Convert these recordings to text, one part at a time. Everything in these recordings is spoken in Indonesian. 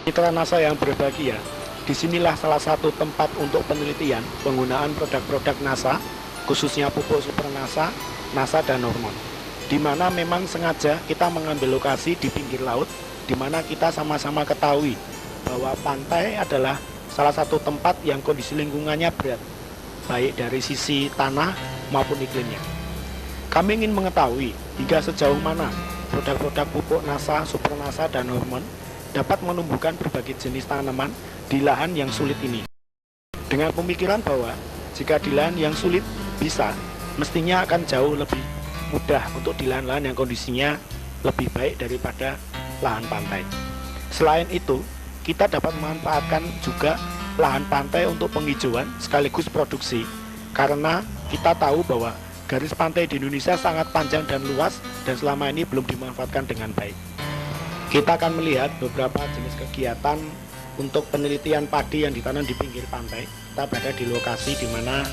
Mitra NASA yang berbahagia, disinilah salah satu tempat untuk penelitian penggunaan produk-produk NASA, khususnya pupuk super NASA, NASA dan hormon. Di mana memang sengaja kita mengambil lokasi di pinggir laut, di mana kita sama-sama ketahui bahwa pantai adalah salah satu tempat yang kondisi lingkungannya berat, baik dari sisi tanah maupun iklimnya. Kami ingin mengetahui hingga sejauh mana produk-produk pupuk NASA, super NASA, dan hormon dapat menumbuhkan berbagai jenis tanaman di lahan yang sulit ini. Dengan pemikiran bahwa jika di lahan yang sulit bisa, mestinya akan jauh lebih mudah untuk di lahan-lahan yang kondisinya lebih baik daripada lahan pantai. Selain itu, kita dapat memanfaatkan juga lahan pantai untuk penghijauan sekaligus produksi, karena kita tahu bahwa garis pantai di Indonesia sangat panjang dan luas dan selama ini belum dimanfaatkan dengan baik. Kita akan melihat beberapa jenis kegiatan untuk penelitian padi yang ditanam di pinggir pantai. Kita berada di lokasi di mana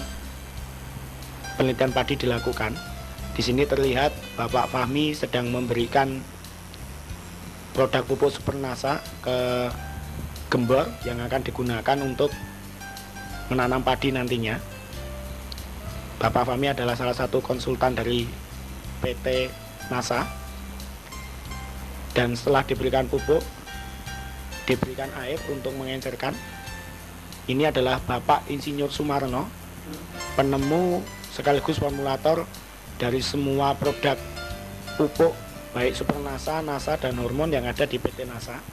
penelitian padi dilakukan. Di sini terlihat Bapak Fahmi sedang memberikan produk pupuk super NASA ke gembor yang akan digunakan untuk menanam padi nantinya. Bapak Fahmi adalah salah satu konsultan dari PT NASA. Dan setelah diberikan pupuk, diberikan air untuk mengencerkan. Ini adalah Bapak Insinyur Sumarno, penemu sekaligus formulator dari semua produk pupuk baik super NASA, NASA, dan hormon yang ada di PT NASA.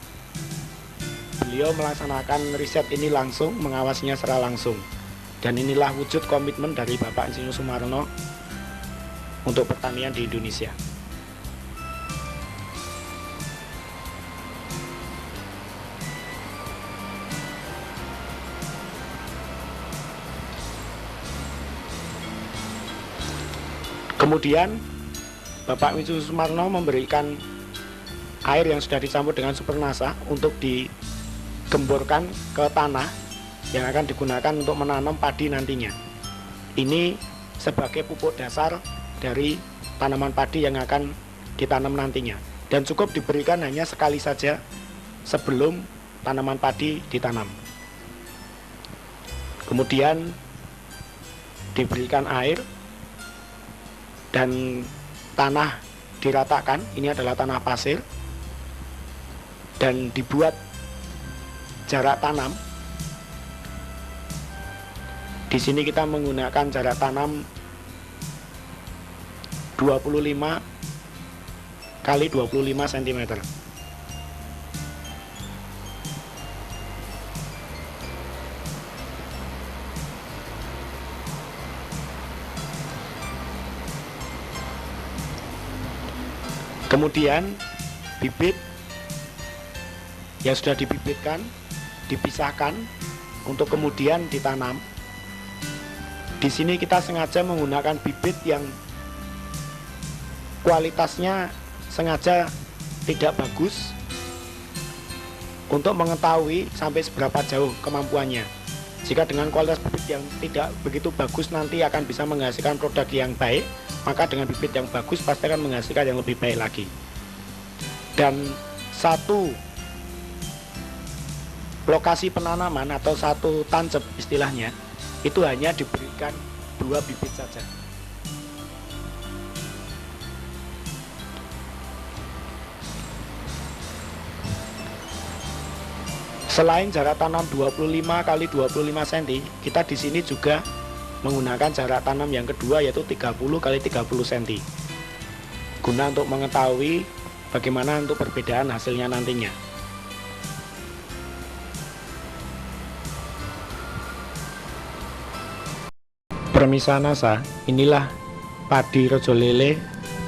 Beliau melaksanakan riset ini langsung, mengawasinya secara langsung. Dan inilah wujud komitmen dari Bapak Insinyur Sumarno untuk pertanian di Indonesia. Kemudian Bapak Insinyur Sumarno memberikan air yang sudah dicampur dengan super NASA untuk digemborkan ke tanah yang akan digunakan untuk menanam padi nantinya. Ini sebagai pupuk dasar dari tanaman padi yang akan ditanam nantinya, dan cukup diberikan hanya sekali saja sebelum tanaman padi ditanam. Kemudian diberikan air dan tanah diratakan. Ini adalah tanah pasir, dan dibuat jarak tanam. Di sini kita menggunakan jarak tanam 25 kali 25 cm. Kemudian bibit yang sudah dibibitkan dipisahkan untuk kemudian ditanam. Di sini kita sengaja menggunakan bibit yang kualitasnya sengaja tidak bagus untuk mengetahui sampai seberapa jauh kemampuannya. Jika dengan kualitas bibit yang tidak begitu bagus nanti akan bisa menghasilkan produk yang baik, maka dengan bibit yang bagus pasti akan menghasilkan yang lebih baik lagi. Dan satu lokasi penanaman atau satu tancep istilahnya itu hanya diberikan 2 bibit saja. Selain jarak tanam 25 kali 25 cm, kita di sini juga menggunakan jarak tanam yang kedua yaitu 30 kali 30 cm. Guna untuk mengetahui bagaimana untuk perbedaan hasilnya nantinya. Permisah NASA, inilah padi rojo lele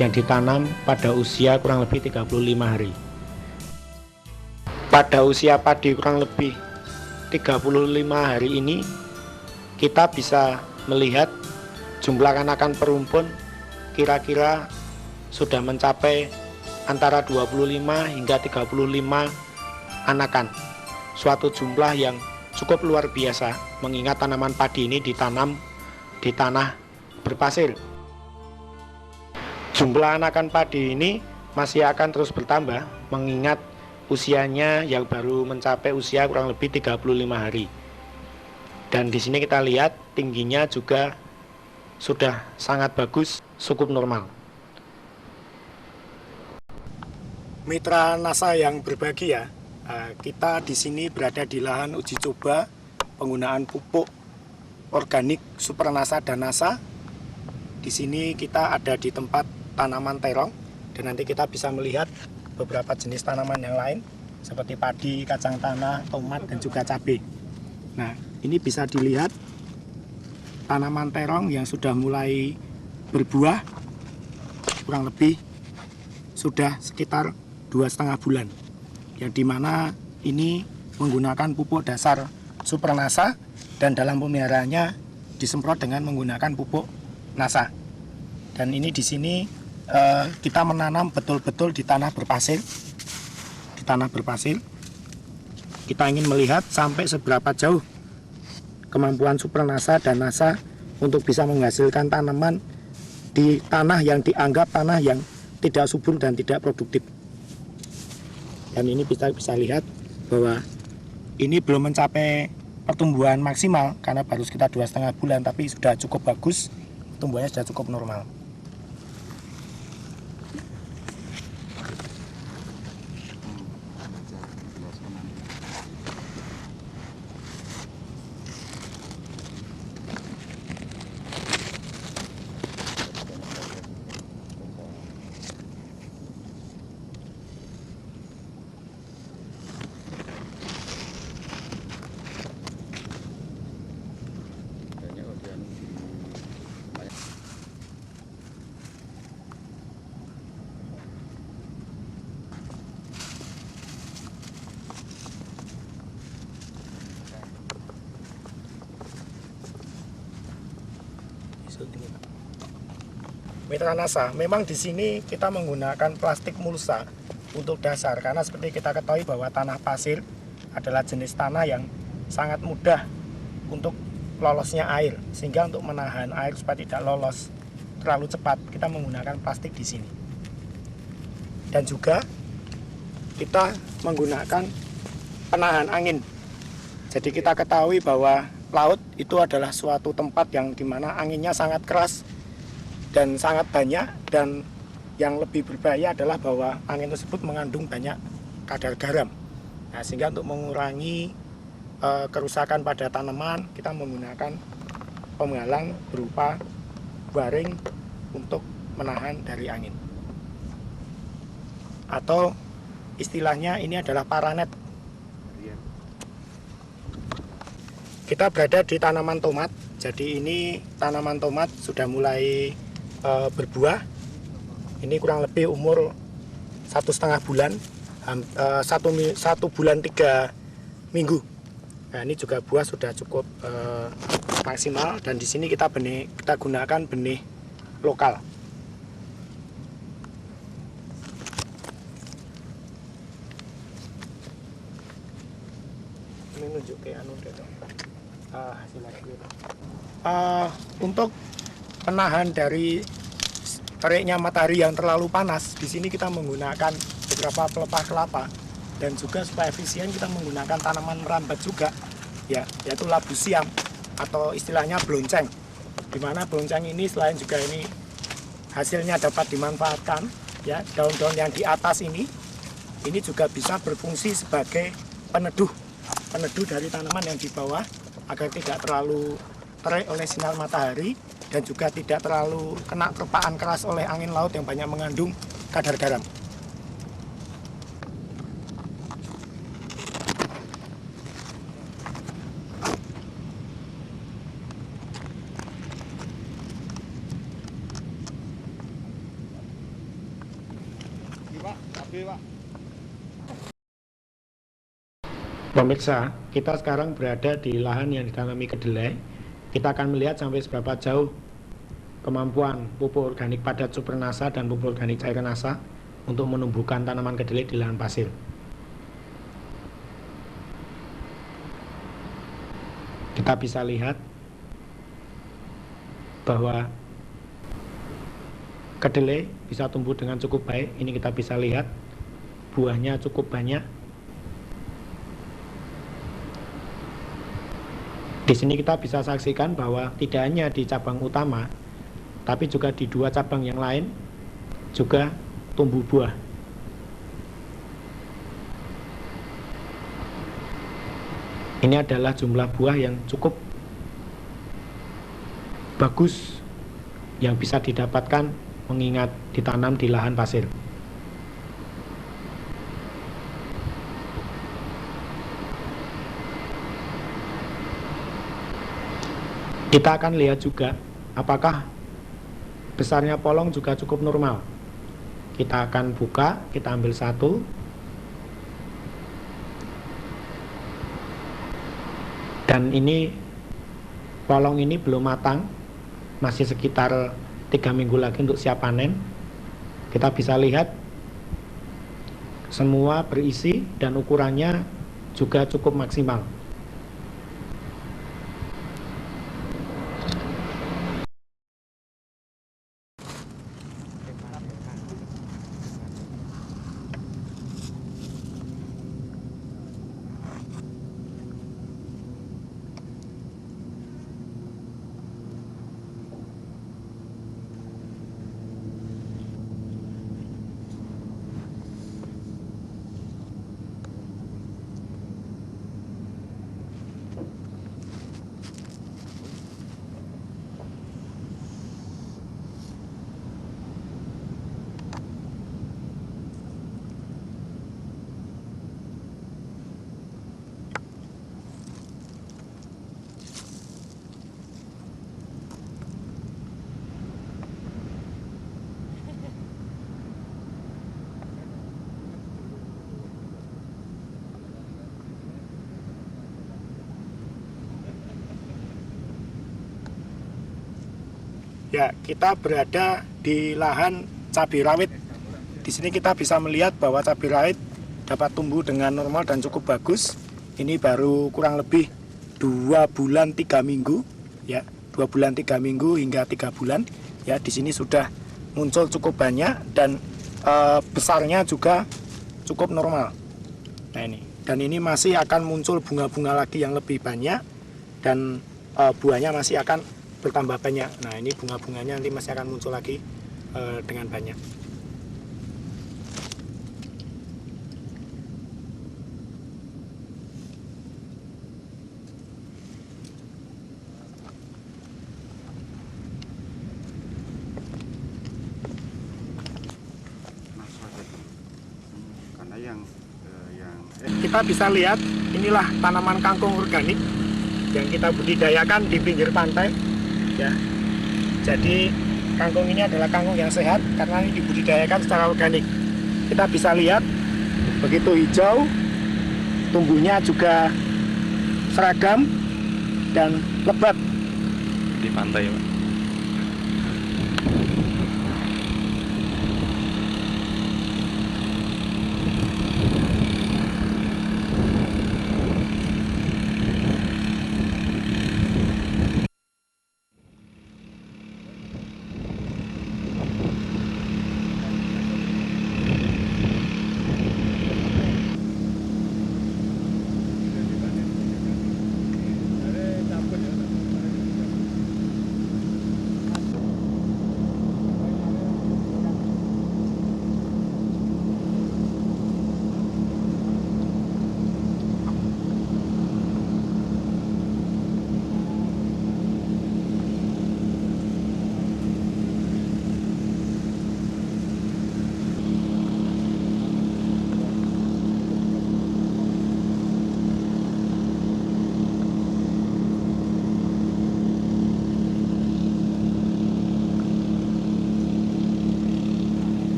yang ditanam pada usia kurang lebih 35 hari. Pada usia padi kurang lebih 35 hari ini, kita bisa melihat jumlah anakan perumpun kira-kira sudah mencapai antara 25 hingga 35 anakan. Suatu jumlah yang cukup luar biasa mengingat tanaman padi ini ditanam di tanah berpasir. Jumlah anakan padi ini masih akan terus bertambah mengingat usianya yang baru mencapai usia kurang lebih 35 hari. Dan di sini kita lihat tingginya juga sudah sangat bagus, cukup normal. Mitra NASA yang berbahagia, kita di sini berada di lahan uji coba penggunaan pupuk organik Super NASA dan NASA. Di sini kita ada di tempat tanaman terong dan nanti kita bisa melihat beberapa jenis tanaman yang lain seperti padi, kacang tanah, tomat dan juga cabai. Nah, ini bisa dilihat tanaman terong yang sudah mulai berbuah kurang lebih sudah sekitar 2,5 bulan, yang dimana ini menggunakan pupuk dasar Super NASA dan dalam pemeliharaannya disemprot dengan menggunakan pupuk NASA. Dan ini di sini kita menanam betul-betul di tanah berpasir. Di tanah berpasir kita ingin melihat sampai seberapa jauh kemampuan Super NASA dan NASA untuk bisa menghasilkan tanaman di tanah yang dianggap tanah yang tidak subur dan tidak produktif. Dan ini bisa lihat bahwa ini belum mencapai pertumbuhan maksimal karena baru sekitar 2,5 bulan, tapi sudah cukup bagus, pertumbuhannya sudah cukup normal. Mitra NASA, memang di sini kita menggunakan plastik mulsa untuk dasar karena seperti kita ketahui bahwa tanah pasir adalah jenis tanah yang sangat mudah untuk lolosnya air, sehingga untuk menahan air supaya tidak lolos terlalu cepat kita menggunakan plastik di sini. Dan juga kita menggunakan penahan angin. Jadi kita ketahui bahwa laut itu adalah suatu tempat yang dimana anginnya sangat keras dan sangat banyak, dan yang lebih berbahaya adalah bahwa angin tersebut mengandung banyak kadar garam. Nah, sehingga untuk mengurangi kerusakan pada tanaman, kita menggunakan penghalang berupa waring untuk menahan dari angin. Atau istilahnya ini adalah paranet. Kita berada di tanaman tomat. Jadi ini tanaman tomat sudah mulai berbuah. Ini kurang lebih umur 1,5 bulan, 1 bulan 3 minggu. Nah, ini juga buah sudah cukup maksimal, dan di sini kita gunakan benih lokal. Ini nunjuk ke anu untuk penahan dari teriknya matahari yang terlalu panas, di sini kita menggunakan beberapa pelepah kelapa, dan juga supaya efisien kita menggunakan tanaman merambat juga, ya, yaitu labu siam atau istilahnya blonceng. Dimana blonceng ini selain juga ini hasilnya dapat dimanfaatkan, ya, daun-daun yang di atas ini juga bisa berfungsi sebagai peneduh dari tanaman yang di bawah agar tidak terlalu terik oleh sinar matahari dan juga tidak terlalu kena terpaan keras oleh angin laut yang banyak mengandung kadar garam. Pemirsa, kita sekarang berada di lahan yang ditanami kedelai. Kita akan melihat sampai seberapa jauh kemampuan pupuk organik padat Super NASA dan pupuk organik cair NASA untuk menumbuhkan tanaman kedelai di lahan pasir. Kita bisa lihat bahwa kedelai bisa tumbuh dengan cukup baik. Ini kita bisa lihat buahnya cukup banyak Di sini kita bisa saksikan bahwa tidak hanya di cabang utama, tapi juga di dua cabang yang lain juga tumbuh buah. Ini adalah jumlah buah yang cukup bagus yang bisa didapatkan mengingat ditanam di lahan pasir. Kita akan lihat juga apakah besarnya polong juga cukup normal. Kita akan buka, kita ambil satu. Dan ini polong ini belum matang, masih sekitar 3 minggu lagi untuk siap panen. Kita bisa lihat semua berisi dan ukurannya juga cukup maksimal. Ya, kita berada di lahan cabai rawit. Di sini kita bisa melihat bahwa cabai rawit dapat tumbuh dengan normal dan cukup bagus. Ini baru kurang lebih 2 bulan 3 minggu, ya, 2 bulan 3 minggu hingga 3 bulan. Ya, di sini sudah muncul cukup banyak dan besarnya juga cukup normal. Nah ini, dan ini masih akan muncul bunga-bunga lagi yang lebih banyak dan buahnya masih akan bertambah banyak. Nah ini bunga-bunganya nanti masih akan muncul lagi dengan banyak. Kita bisa lihat inilah tanaman kangkung organik yang kita budidayakan di pinggir pantai. Ya, jadi kangkung ini adalah kangkung yang sehat karena ini dibudidayakan secara organik. Kita bisa lihat begitu hijau, tumbuhnya juga seragam dan lebat. Di pantai, Pak.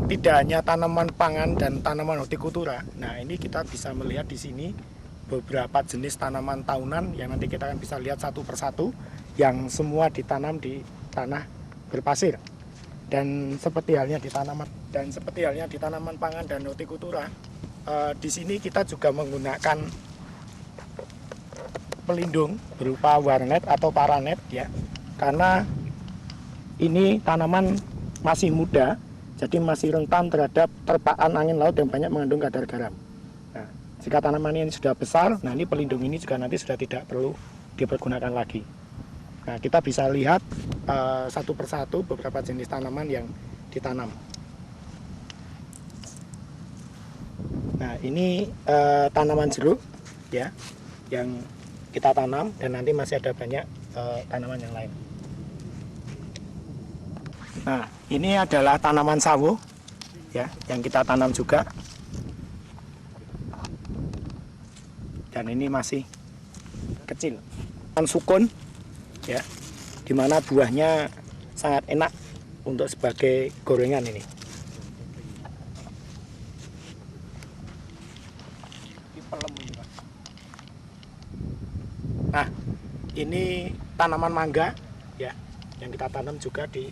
Tidak hanya tanaman pangan dan tanaman hortikultura. Nah, ini kita bisa melihat di sini beberapa jenis tanaman tahunan yang nanti kita akan bisa lihat satu persatu yang semua ditanam di tanah berpasir. Dan seperti halnya di tanaman pangan dan hortikultura, di sini kita juga menggunakan pelindung berupa warnet atau paranet, ya. Karena ini tanaman masih muda, jadi masih rentan terhadap terpaan angin laut yang banyak mengandung kadar garam. Nah, Jika tanaman ini sudah besar, nah ini pelindung ini juga nanti sudah tidak perlu dipergunakan lagi. Nah, kita bisa lihat satu persatu beberapa jenis tanaman yang ditanam. Nah, ini tanaman jeruk ya, yang kita tanam, dan nanti masih ada banyak tanaman yang lain. Nah, ini adalah tanaman sawo ya, yang kita tanam juga. Dan ini masih kecil. Sukun ya, dimana buahnya sangat enak untuk sebagai gorengan ini. Nah, ini tanaman mangga ya, yang kita tanam juga di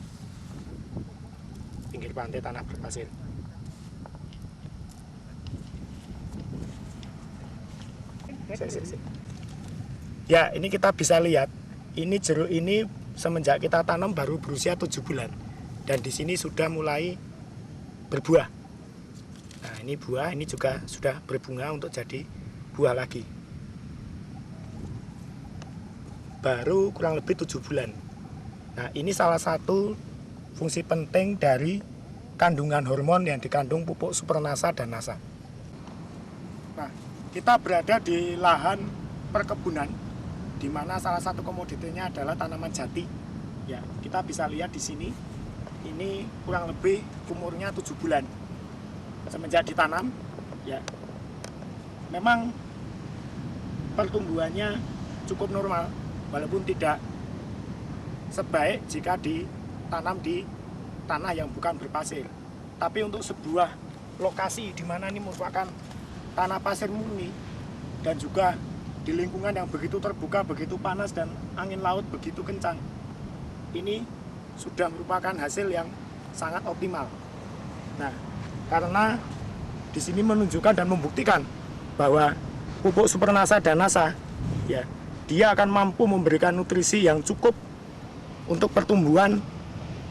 pinggir pantai tanah berpasir. Ya, ini kita bisa lihat, ini jeruk ini semenjak kita tanam baru berusia 7 bulan, dan di sini sudah mulai berbuah. Nah, ini buah, ini juga sudah berbunga untuk jadi buah lagi. Baru kurang lebih 7 bulan. Nah, ini salah satu fungsi penting dari kandungan hormon yang dikandung pupuk supernasa dan nasa. Nah, kita berada di lahan perkebunan, di mana salah satu komoditinya adalah tanaman jati. Ya, kita bisa lihat di sini, ini kurang lebih umurnya 7 bulan semenjak ditanam. Ya, memang pertumbuhannya cukup normal, walaupun tidak sebaik jika ditanam di tanah yang bukan berpasir. Tapi untuk sebuah lokasi di mana ini merupakan tanah pasir murni, dan juga di lingkungan yang begitu terbuka, begitu panas, dan angin laut begitu kencang, ini sudah merupakan hasil yang sangat optimal. Nah, karena di sini menunjukkan dan membuktikan bahwa pupuk supernasa dan nasa ya, dia akan mampu memberikan nutrisi yang cukup untuk pertumbuhan,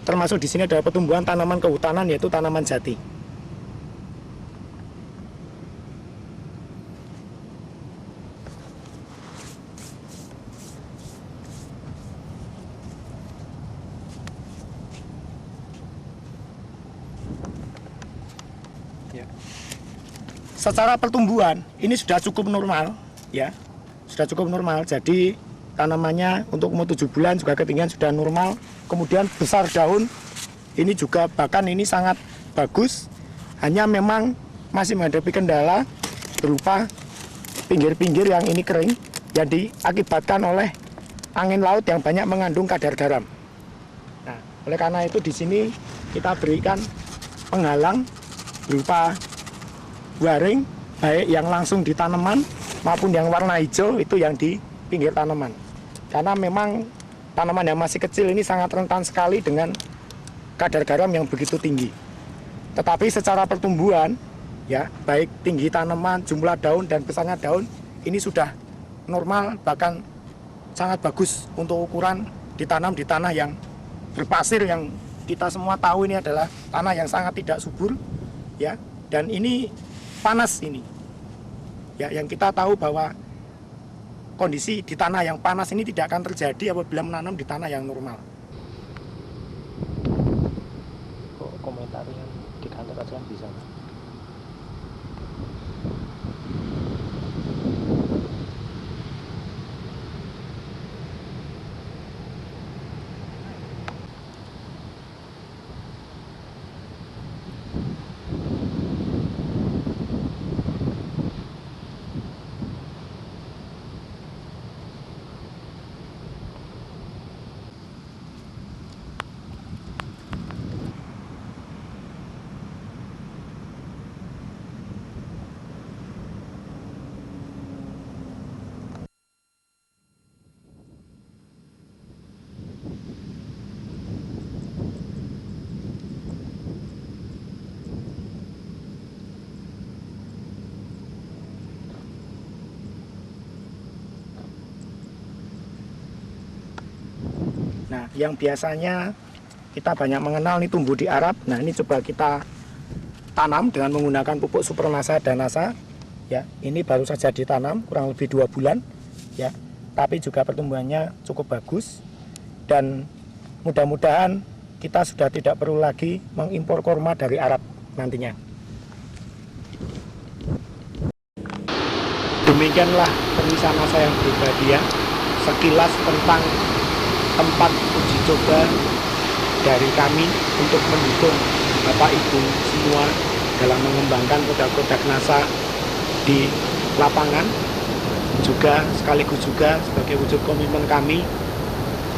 termasuk di sini adalah pertumbuhan tanaman kehutanan, yaitu tanaman jati. Secara pertumbuhan ini sudah cukup normal ya, sudah cukup normal. Jadi tanamannya untuk umur 7 bulan juga ketinggian sudah normal. Kemudian besar daun ini juga bahkan ini sangat bagus. Hanya memang masih menghadapi kendala berupa pinggir-pinggir yang ini kering, yang diakibatkan oleh angin laut yang banyak mengandung kadar garam. Nah, oleh karena itu di sini kita berikan penghalang berupa waring, baik yang langsung di tanaman maupun yang warna hijau itu yang di pinggir tanaman. Karena memang tanaman yang masih kecil ini sangat rentan sekali dengan kadar garam yang begitu tinggi. Tetapi secara pertumbuhan ya, baik tinggi tanaman, jumlah daun, dan besarnya daun ini sudah normal, bahkan sangat bagus untuk ukuran ditanam di tanah yang berpasir, yang kita semua tahu ini adalah tanah yang sangat tidak subur ya, dan ini panas ini ya, yang kita tahu bahwa kondisi di tanah yang panas ini tidak akan terjadi apabila menanam di tanah yang normal. Komentar yang di kantor aja bisa. Nah, yang biasanya kita banyak mengenal ini tumbuh di Arab. Nah, ini coba kita tanam dengan menggunakan pupuk supernasa dan nasa. Ya, ini baru saja ditanam kurang lebih 2 bulan, ya, tapi juga pertumbuhannya cukup bagus dan mudah-mudahan kita sudah tidak perlu lagi mengimpor korma dari Arab nantinya. Demikianlah pemisahan saya yang pribadi ya, sekilas tentang tempat uji coba dari kami untuk mendukung Bapak Ibu semua dalam mengembangkan produk-produk NASA di lapangan, juga sekaligus juga sebagai wujud komitmen kami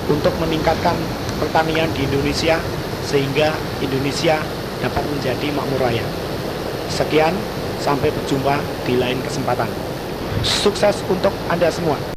untuk meningkatkan pertanian di Indonesia sehingga Indonesia dapat menjadi makmur raya. Sekian, sampai berjumpa di lain kesempatan. Sukses untuk Anda semua.